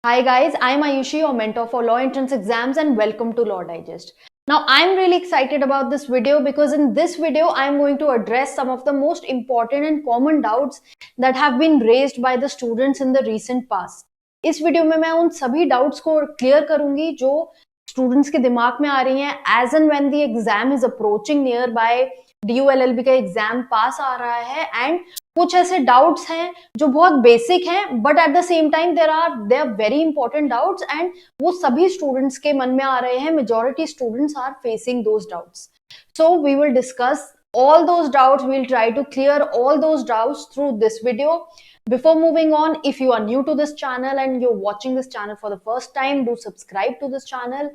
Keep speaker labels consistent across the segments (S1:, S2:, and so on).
S1: Hi guys, I'm Ayushi, your mentor for law entrance exams, and welcome to Law Digest. Now I'm really excited about this video because in this video I'm going to address some of the most important and common doubts that have been raised by the students in the recent past. इस video में मैं उन सभी doubts को clear करूंगी जो students के दिमाग में आ रही हैं as and when the exam is approaching near by DU LLB का एग्जाम पास आ रहा है एंड कुछ ऐसे डाउट्स हैं जो बहुत बेसिक हैं but at the same time there are very important doubts and वो सभी स्टूडेंट्स के मन में आ रहे हैं. Majority students are facing those doubts. So we will discuss all those doubts. We'll try to clear all those doubts through this video. Before moving on, if you are new to this channel and you're watching this channel for the first time, do subscribe to this channel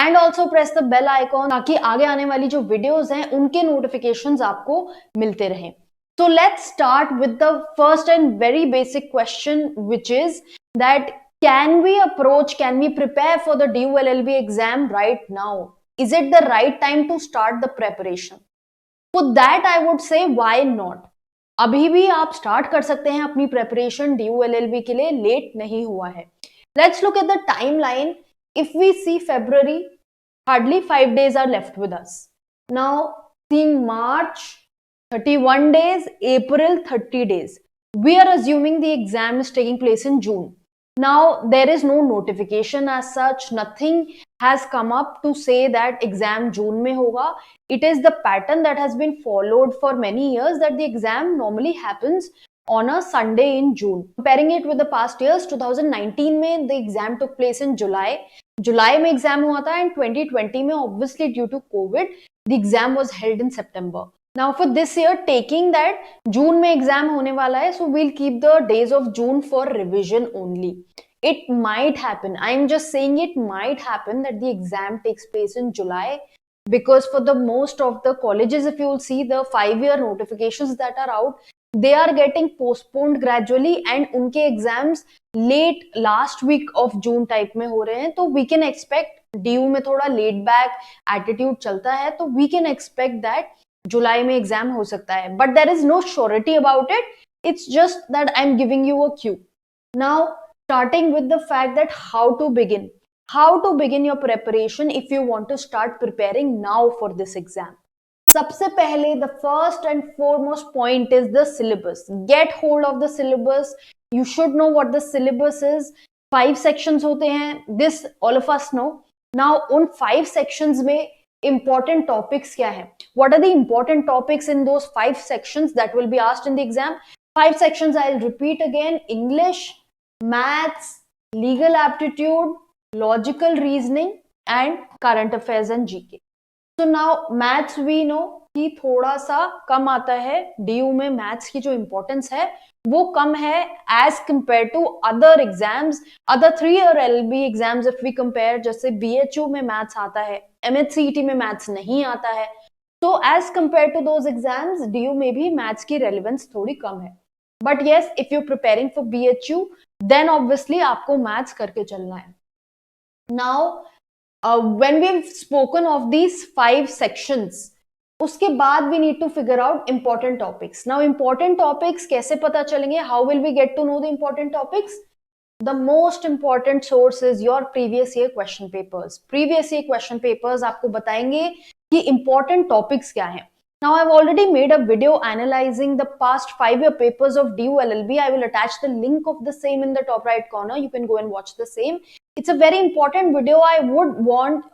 S1: and also press the bell icon ताकि आगे आने वाली जो videos हैं उनके notifications आपको मिलते रहें. So let's start with the first and very basic question, which is that can we prepare for the DU LLB exam right now? Is it the right time to start the preparation? For that I would say why not? अभी भी आप start कर सकते हैं अपनी preparation DU LLB के लिए, late नहीं हुआ है. Let's look at the timeline. If we see February, hardly 5 days are left with us. Now, seeing March, 31 days, April, 30 days. We are assuming the exam is taking place in June. Now, there is no notification as such. Nothing has come up to say that exam June mein hoga. It is the pattern that has been followed for many years that the exam normally happens on a Sunday in June. Comparing it with the past years, 2019 mein the exam took place in July. July mein exam hua tha and 2020 mein obviously due to COVID, the exam was held in September. Now for this year, taking that June में exam होने वाला है, so we'll keep the days of June for revision only. It might happen, I'm just saying it might happen that the exam takes place in July because for the most of the colleges, if you will see the 5-year notifications that are out, they are getting postponed gradually and उनके exams late last week of June type में हो रहे हैं. तो we can expect DU में थोड़ा laid back attitude चलता है, तो we can expect that जुलाई में एग्जाम हो सकता है, but there is no surety about it. It's just that I am giving you a cue. Now starting with the fact that how to begin your preparation if you want to start preparing now for this exam. सबसे पहले the first and foremost point is the syllabus. Get hold of the syllabus. You should know what the syllabus is. 5 sections होते हैं, this all of us know. Now उन 5 sections में important topics क्या है? What are the important topics in those 5 sections that will be asked in the exam? 5 sections, I'll repeat again: English, maths, legal aptitude, logical reasoning and current affairs and GK. So now maths we know कि थोड़ा सा कम आता है. DU में maths की जो importance है वो कम है as compared to other exams, other 3-year LLB exams. if we compare, जैसे BHU में maths आता है, MHCET में maths नहीं आता है, तो as compared to those exams, DU में भी maths की relevance थोड़ी कम है. But yes, if you're preparing for BHU, then obviously आपको maths करके चलना है. Now, when we've spoken of these 5 sections, उसके बाद we need to figure out important topics. Now important topics कैसे पता चलेंगे? How will we get to know the important topics? The most important source is your previous year question papers. Previous year question papers आपको बताएंगे कि important topics क्या हैं. Now I've already made a video analyzing the past 5-year papers of DU LLB. I will attach the link of the same in the top right corner. You can go and watch the same. It's a very important video. I would want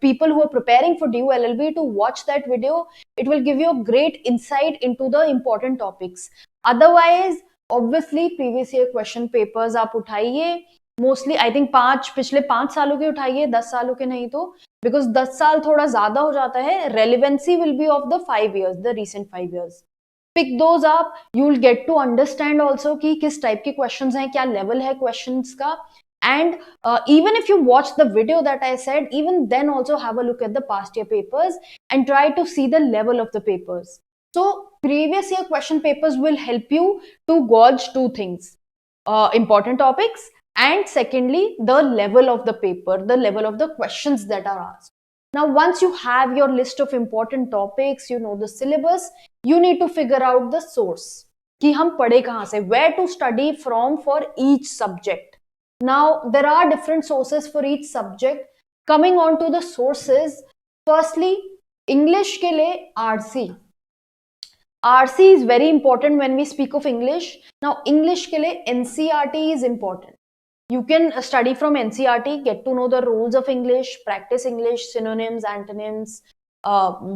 S1: people who are preparing for DU LLB to watch that video. It will give you a great insight into the important topics. Otherwise, obviously previous year question papers आप उठाइए. Mostly I think पिछले 5 सालों के उठाइए, 10 सालों के नहीं, तो बिकॉज 10 साल थोड़ा ज्यादा हो जाता है. Relevancy will be of the 5 years, the recent 5 years. Pick those up. You will get to understand also कि किस टाइप के क्वेश्चंस हैं, क्या लेवल है क्वेश्चंस का. And even if you watch the video that I said, even then also have a look at the past year papers and try to see the level of the papers. So previous year question papers will help you to gauge 2 things: important topics, and secondly the level of the paper, the level of the questions that are asked. Now once you have your list of important topics, you know the syllabus, you need to figure out the source कि हम पढ़े कहाँ से, where to study from for each subject. Now, there are different sources for each subject. Coming on to the sources, firstly, English के लिए RC. RC is very important when we speak of English. Now, English के लिए NCERT is important. You can study from NCERT, get to know the rules of English, practice English, synonyms, antonyms.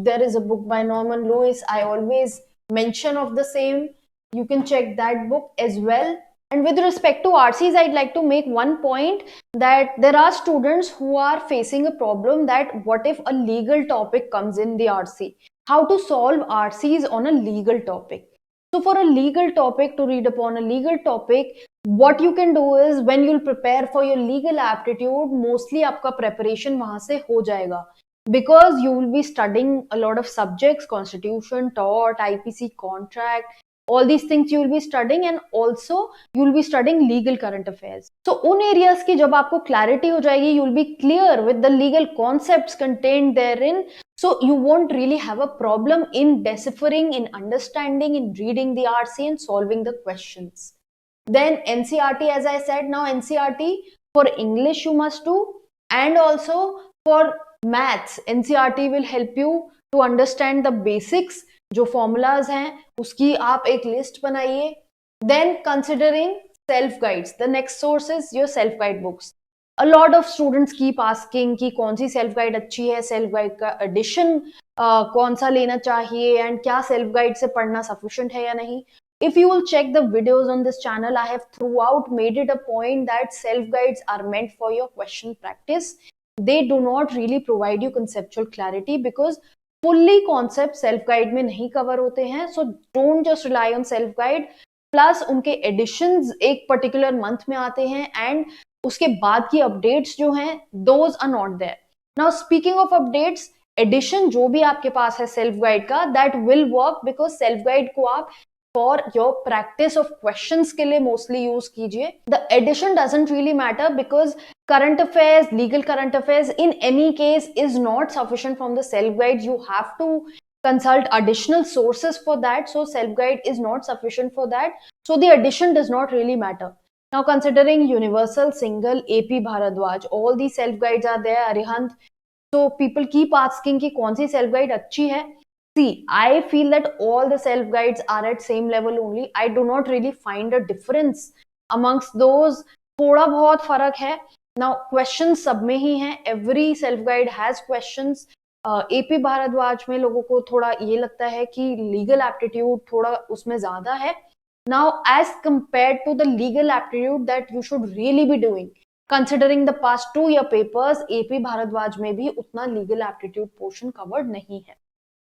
S1: There is a book by Norman Lewis. I always mention of the same. You can check that book as well. And with respect to RCs, I'd like to make one point that there are students who are facing a problem that what if a legal topic comes in the RC? How to solve RCs on a legal topic? So for a legal topic, to read upon a legal topic, what you can do is when you'll prepare for your legal aptitude, mostly आपका preparation वहां से हो जाएगा. Because you will be studying a lot of subjects, constitution, tort, IPC, contract, all these things you will be studying, and also you will be studying legal current affairs. So उन areas की जब आपको clarity हो जाएगी, you will be clear with the legal concepts contained therein. So you won't really have a problem in deciphering, in understanding, in reading the RC and solving the questions. Then NCERT, as I said, now NCERT for English you must do, and also for maths, NCERT will help you to understand the basics. जो formulas हैं उसकी आप एक list बनाइए. Then considering self guides, the next source is your self guide books. A lot of students keep asking कि कौन सी self guide अच्छी है, self guide का edition कौन सा लेना चाहिए, and क्या self guide से पढ़ना sufficient है या नहीं. If you will check the videos on this channel, I have throughout made it a point that self guides are meant for your question practice. They do not really provide you conceptual clarity because fully concept self guide में नहीं cover होते हैं. So don't just rely on self guide. Plus उनके editions एक particular month में आते हैं and उसके बाद की updates जो हैं those are not there. Now speaking of updates, edition जो भी आपके पास है self guide का, that will work because self guide को आप for your practice of questions के लिए mostly use कीजिए. The edition doesn't really matter because current affairs, legal current affairs in any case is not sufficient from the self guide. You have to consult additional sources for that. So self guide is not sufficient for that. So the edition does not really matter. Now considering universal, single, AP Bharadwaj, all these self guides are there, Arihant. So people keep asking कि कौन सी self guide अच्छी है. See, I feel that all the self guides are at same level only. I do not really find a difference amongst those. थोड़ा बहुत फर्क है. Now questions सब में ही हैं. Every self guide has questions. AP Bhardwaj में लोगों को थोड़ा ये लगता है कि legal aptitude थोड़ा उसमें ज़्यादा है. Now as compared to the legal aptitude that you should really be doing, considering the past 2 year papers, AP Bhardwaj में भी उतना legal aptitude portion covered नहीं है.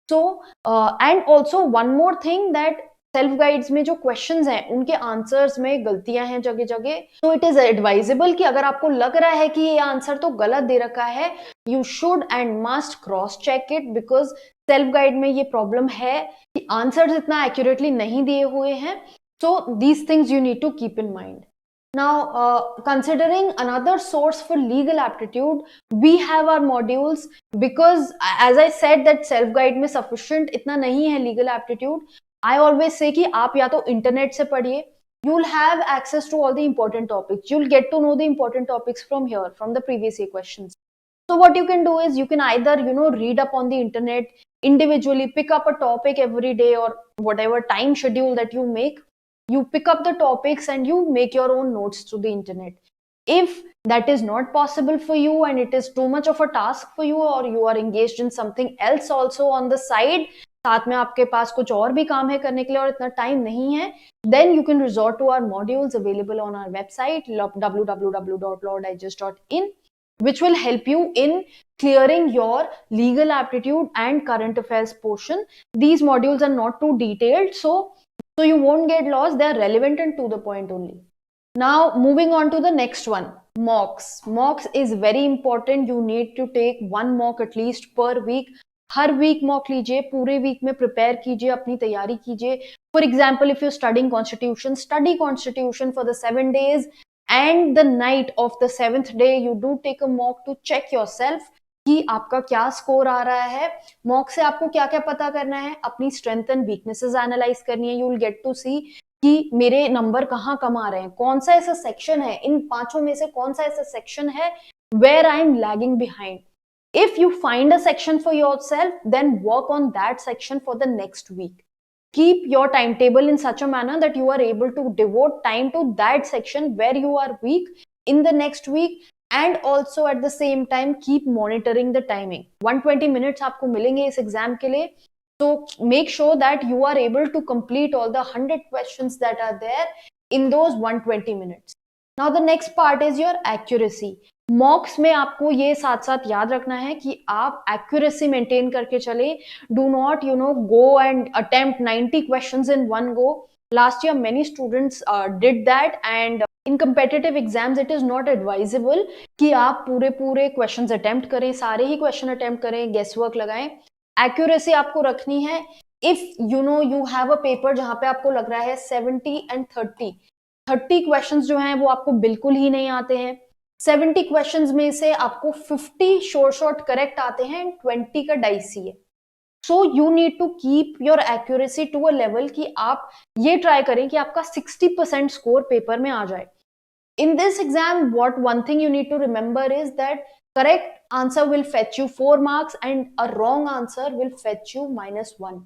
S1: So and also one more thing that self guides में जो questions हैं उनके answers में गलतियां हैं जगह जगह. तो इट इज एडवाइजेबल कि अगर आपको लग रहा है कि ये आंसर तो गलत दे रखा है, you should and must cross check it because self guide में ये प्रॉब्लम है कि आंसर्स इतना एक्यूरेटली नहीं दिए हुए हैं. So these things you need to keep in mind. Now, considering another source for legal aptitude, we have our modules because, as I said, that self-guide में sufficient इतना नहीं है legal aptitude. I always say कि आप या तो internet से पढ़िए, you will have access to all the important topics. You will get to know the important topics from here, from the previous year questions. So what you can do is you can either, read up on the internet individually, pick up a topic every day or whatever time schedule that you make. You pick up the topics and you make your own notes through the internet. If that is not possible for you and it is too much of a task for you or you are engaged in something else also on the side, साथ में आपके पास कुछ और भी काम है करने के लिए और इतना टाइम नहीं है, then you can resort to our modules available on our website www.lawdigest.in, which will help you in clearing your legal aptitude and current affairs portion. These modules are not too detailed, so you won't get lost. They are relevant and to the point only. Now moving on to the next one, mocks. Mocks is very important. You need to take one mock at least per week. हर week mock लीजिए, पूरे week में prepare कीजिए, अपनी तैयारी कीजिए. For example if you studying constitution, study constitution for the 7 days and the night of the 7th day you do take a mock to check yourself कि आपका क्या स्कोर आ रहा है. मॉक से आपको क्या क्या पता करना है, अपनी स्ट्रेंथ एंड वीकनेसेस एनालाइज करनी है. यू विल गेट टू सी कि मेरे नंबर कहाँ कम आ रहे हैं, कौन सा ऐसा सेक्शन है, इन पांचों में से कौन सा ऐसा सेक्शन है where I am lagging behind. If you find a section for yourself, then work on that section for the next week. Keep your timetable in such a manner that you are able to devote time to that section where you are weak in the next week, and also at the same time keep monitoring the timing. 120 minutes आपको मिलेंगे इस exam के लिए, so make sure that you are able to complete all the 100 questions that are there in those 120 minutes. Now the next part is your accuracy. मॉक्स में आपको ये साथ साथ याद रखना है कि आप एक्यूरेसी मेंटेन करके चले. Do not go and attempt 90 questions in one go. Last year many students did that, and in competitive exams it is not advisable कि आप पूरे पूरे क्वेश्चंस अटेम्प्ट करें, सारे ही क्वेश्चन अटेम्प्ट करें, गेस वर्क लगाएं. एक्यूरेसी आपको रखनी है. If you have a paper जहां पे आपको लग रहा है 70 एंड 30 क्वेश्चंस जो हैं वो आपको बिल्कुल ही नहीं आते हैं, 70 क्वेश्चंस में से आपको 50 शॉर्ट करेक्ट आते हैं एंड 20 का डाइसी है. So you need to keep your accuracy to a level कि आप ये ट्राई करें कि आपका 60% स्कोर पेपर में आ जाए. In this exam, what one thing you need to remember is that correct answer will fetch you 4 marks and a wrong answer will fetch you -1.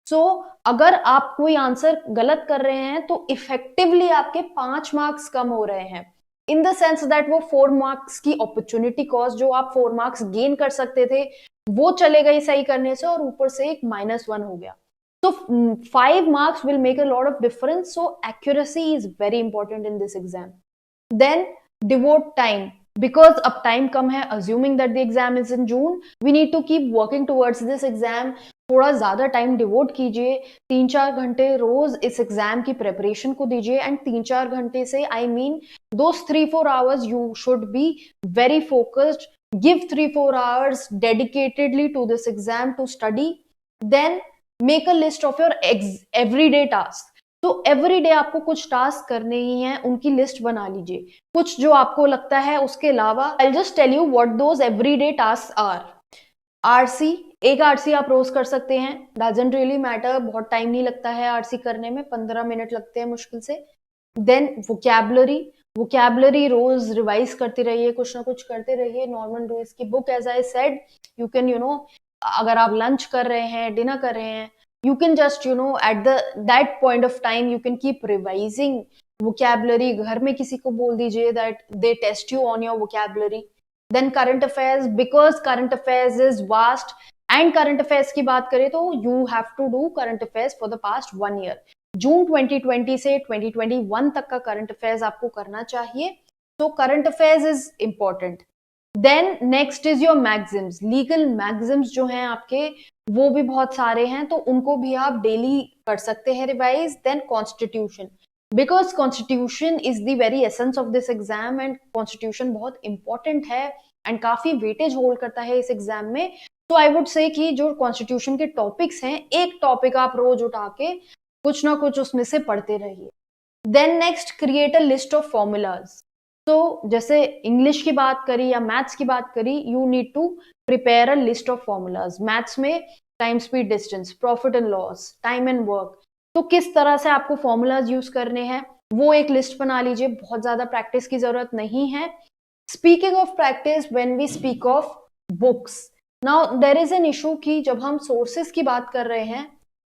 S1: So, अगर आप कोई आंसर गलत कर रहे हैं तो इफेक्टिवली आपके 5 मार्क्स कम हो रहे हैं. इन द सेंस दैट वो 4 मार्क्स की अपॉर्चुनिटी कॉस्ट जो आप 4 मार्क्स गेन कर सकते थे वो चले गए सही करने से, और ऊपर से एक -1 हो गया. So 5 marks will make a lot of difference. So accuracy is very important in this exam. Then devote time, because अब time कम है, assuming that the exam is in June, we need to keep working towards this exam. थोड़ा ज्यादा time devote कीजिए, 3-4 घंटे रोज इस exam की preparation को दीजिए. एंड 3-4 घंटे से I mean those 3-4 hours you should be very focused. Give 3-4 hours dedicatedly to this exam to study. Then make a list of your everyday tasks. तो एवरीडे आपको कुछ टास्क करने ही हैं, उनकी लिस्ट बना लीजिए. कुछ जो आपको लगता है उसके अलावा, I just tell you what those everyday task are. RC, एक आरसी आप रोज कर सकते हैं, डजंट रियली मैटर, बहुत टाइम नहीं लगता है आरसी करने में, 15 मिनट लगते हैं मुश्किल से. देन वोकैबुलरी रोज रिवाइज करते रहिए, कुछ ना कुछ करते रहिए. नॉर्मन लुइस की book, as I said, you can अगर आप लंच कर रहे हैं, डिनर कर रहे हैं, you can just at that point of time you can keep revising vocabulary. घर में किसी को बोल दीजिए that they test you on your vocabulary. Then current affairs, because current affairs is vast, and current affairs की बात करें तो you have to do current affairs for the past 1 year. जून 2020 से 2021 तक का current affairs आपको करना चाहिए. तो current affairs is important. Then next is your magazines. Legal magazines जो हैं आपके वो भी बहुत सारे हैं, तो उनको भी आप डेली कर सकते हैं revise. Then constitution, because constitution is the very essence of this exam, and constitution बहुत इंपॉर्टेंट है एंड काफी वेटेज होल्ड करता है इस एग्जाम में. तो आई वुड से कि जो कॉन्स्टिट्यूशन के टॉपिक्स हैं, एक टॉपिक आप रोज उठा के कुछ ना कुछ उसमें से पढ़ते रहिए. Then next, create a list of formulas. तो जैसे इंग्लिश की बात करी या मैथ्स की बात करी, you need to prepare a list of formulas. Maths में time, speed, distance, profit and loss, time and work, तो किस तरह से आपको फॉर्मूलाज यूज करने हैं वो एक लिस्ट बना लीजिए. बहुत ज्यादा प्रैक्टिस की जरूरत नहीं है. Speaking of practice, when we speak of books, now there is an issue कि जब हम सोर्सेज की बात कर रहे हैं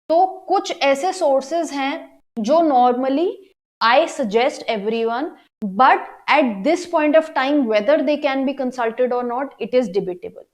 S1: तो कुछ ऐसे सोर्सेज हैं जो normally I suggest everyone, but at this point of time whether they can be consulted or not, it is debatable.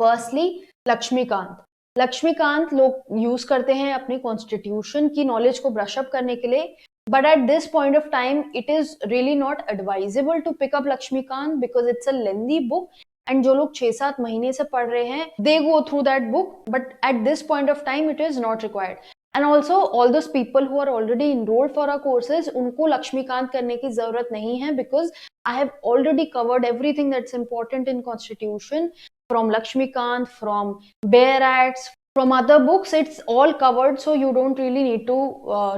S1: Firstly, Laxmikanth लोग यूज करते हैं अपनी कॉन्स्टिट्यूशन की नॉलेज को ब्रश अप करने के लिए, but at this point of time it is really not advisable to pick up Laxmikant because it's a lengthy book, and जो लोग 6-7 महीने से पढ़ रहे हैं they go through that book, but at this point of time it is not required. And also all those people who are already enrolled for our courses, उनको लक्ष्मीकांत करने की जरूरत नहीं है, because I have already covered everything that's important in constitution, from Lakshmikant, from Bear Acts, from other books, it's all covered, so you don't really need to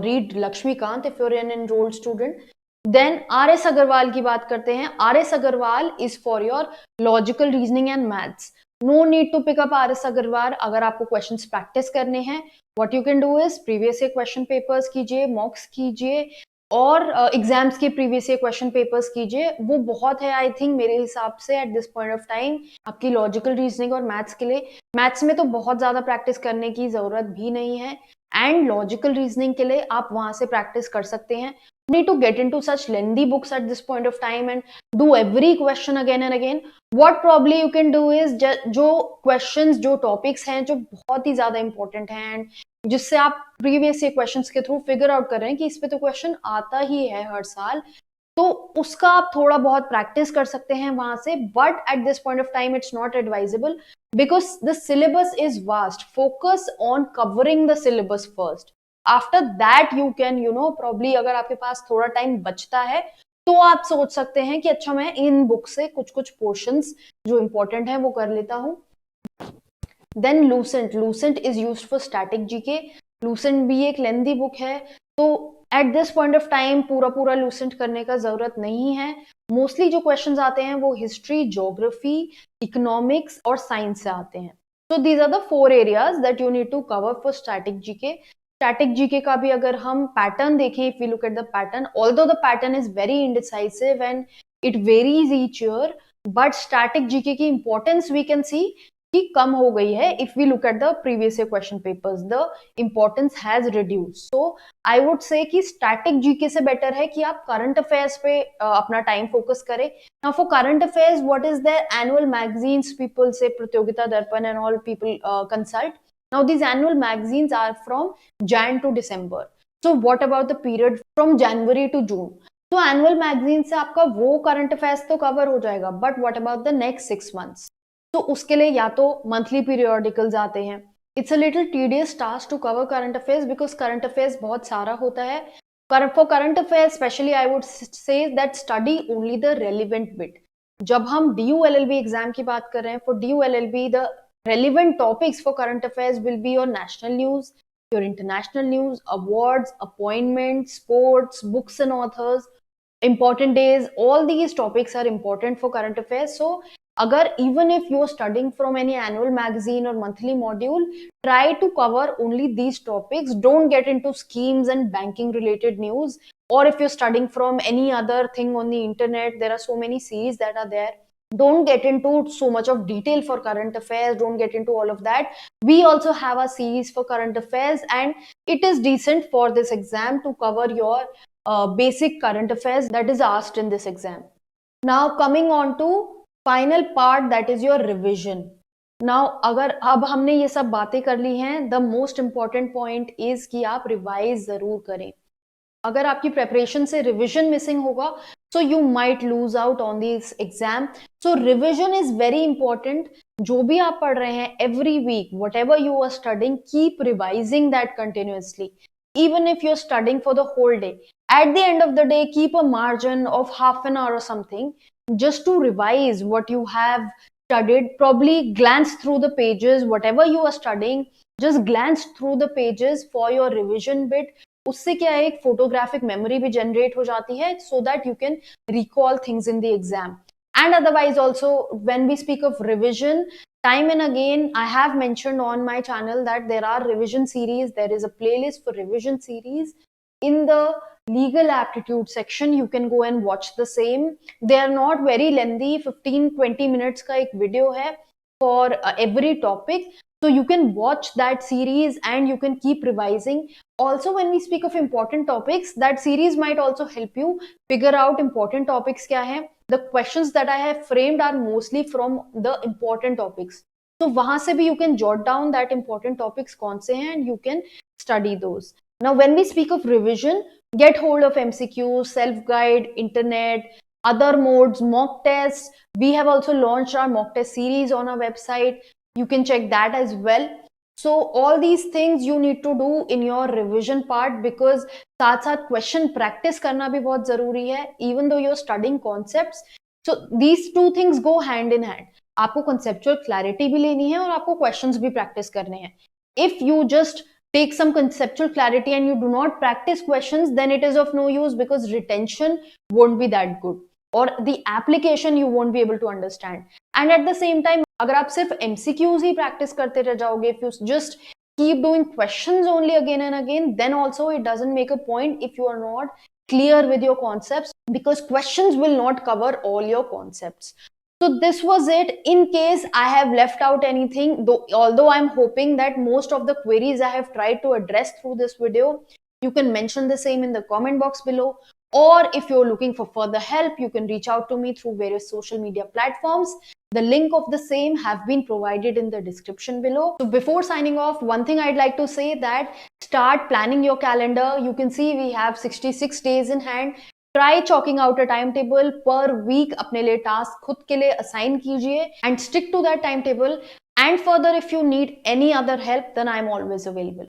S1: read Lakshmikant if you're an enrolled student. Then R.S. Agarwal की बात करते हैं. R.S. Agarwal is for your logical reasoning and maths. No need to pick up RS Agarwal. अगर आपको questions practice करने हैं, what you can do is previous year question papers कीजिए, mocks कीजिए, और एग्जाम्स के प्रीवियस ईयर क्वेश्चन पेपर्स कीजिए। वो बहुत है आई थिंक मेरे हिसाब से eight this point of time आपकी लॉजिकल रीजनिंग और मैथ्स के लिए। मैथ्स में तो बहुत ज्यादा प्रैक्टिस करने की जरूरत भी नहीं है, एंड लॉजिकल रीजनिंग के लिए आप वहां से प्रैक्टिस कर सकते हैं। need to get into such lengthy books at this point of time and do every question again and again. What probably you can do is जो questions, जो topics हैं जो बहुत ही ज्यादा important हैं and जिससे आप प्रीवियस ईयर क्वेश्चंस के थ्रू फिगर आउट कर रहे हैं कि इस पे तो क्वेश्चन आता ही है हर साल, तो उसका आप थोड़ा बहुत प्रैक्टिस कर सकते हैं वहां से। But at this point of time it's not advisable because the syllabus is vast. Focus on covering the syllabus first, after that you can probably अगर आपके पास थोड़ा टाइम बचता है तो आप सोच सकते हैं कि अच्छा मैं इन बुक से कुछ कुछ पोर्शंस जो इंपॉर्टेंट है वो कर लेता हूं। Then Lucent is used for static GK. Lucent भी एक लेंथी बुक है, तो at this point of time पूरा लूसेंट करने का जरूरत नहीं है। मोस्टली जो क्वेश्चंस आते हैं वो हिस्ट्री, ज्योग्राफी, इकोनॉमिक्स और साइंस से आते हैं। So these are the 4 areas that you need to cover for static GK. Static GK का भी अगर हम पैटर्न देखें, if we look at the pattern, although the pattern is very indecisive and it varies each year, but static GK की importance we can see कि कम हो गई है। if we look at the previous year question papers, the importance has reduced. So I would say कि static GK से better है कि आप current affairs पे अपना time focus करें। Now for current affairs, what is their annual magazines people say प्रतियोगिता दर्पण and all people consult. Now these annual magazines are from Jan to December. So what about the period from January to June? तो annual magazine से आपका वो current affairs तो cover हो जाएगा, but what about the next 6 months? तो उसके लिए या तो मंथली पीरियोडिकल्स आते हैं। It's a little tedious task to cover current affairs because current affairs बहुत सारा होता है। For current affairs specially I would say that study only the relevant bit. जब हम DU LLB एग्जाम की बात कर रहे हैं, for DU LLB the relevant topics for current affairs will be your national news, your international news, awards, appointments, sports, books and authors, important days. All these topics are important for current affairs. So agar even if you're studying from any annual magazine or monthly module, try to cover only these topics. Don't get into schemes and banking related news. Or if you're studying from any other thing on the internet, there are so many series that are there. Don't get into so much of detail for current affairs. Don't get into all of that. We also have a series for current affairs and it is decent for this exam to cover your basic current affairs that is asked in this exam. Now coming on to final part, that is your revision. Now अगर अब हमने ये सब बातें कर ली हैं, the most important point is कि आप रिवाइज जरूर करें। अगर आपकी प्रेपरेशन से रिविजन मिसिंग होगा so you might lose out on this exam. So revision is very important. जो भी आप पढ़ रहे हैं every week, whatever you are studying, keep revising that continuously. Even if you're studying for the whole day, at the end of the day, keep a margin of half an hour or something just to revise what you have studied. Probably glance through the pages, whatever you are studying, just glance through the pages for your revision bit. उससे क्या है, एक photographic memory भी generate हो जाती है so that you can recall things in the exam. And otherwise also, when we speak of revision, time and again I have mentioned on my channel that there are revision series. There is a playlist for revision series in the legal aptitude section. You can go and watch the same. They are not very lengthy, 15-20 minutes का एक video है for every topic. So you can watch that series and you can keep revising. Also, when we speak of important topics, that series might also help you figure out important topics क्या है. The questions that I have framed are mostly from the important topics. So वहां से भी you can jot down that important topics कौन से हैं and you can study those. Now, when we speak of revision, get hold of MCQs, self-guide, internet, other modes, mock tests. We have also launched our mock test series on our website. You can check that as well. So all these things you need to do in your revision part because साथ साथ question practice करना भी बहुत जरूरी है, even though you're studying concepts. So these two things go hand in hand. आपको conceptual clarity भी लेनी है और आपको questions भी practice करने हैं. If you just take some conceptual clarity and you do not practice questions, then it is of no use because retention won't be that good or the application you won't be able to understand. And at the same time, अगर आप सिर्फ MCQs ही practice करते रह जाओगे, if you just keep doing questions only again and again, then also it doesn't make a point if you are not clear with your concepts, because questions will not cover all your concepts. So this was it. In case I have left out anything, although I'm hoping that most of the queries I have tried to address through this video, you can mention the same in the comment box below. Or if you're looking for further help, you can reach out to me through various social media platforms. The link of the same have been provided in the description below. So before signing off, one thing I'd like to say that start planning your calendar. You can see we have 66 days in hand. Try chalking out a timetable per week. अपने लिए task खुद के लिए assign कीजिए and stick to that timetable. And further, if you need any other help, then I'm always available.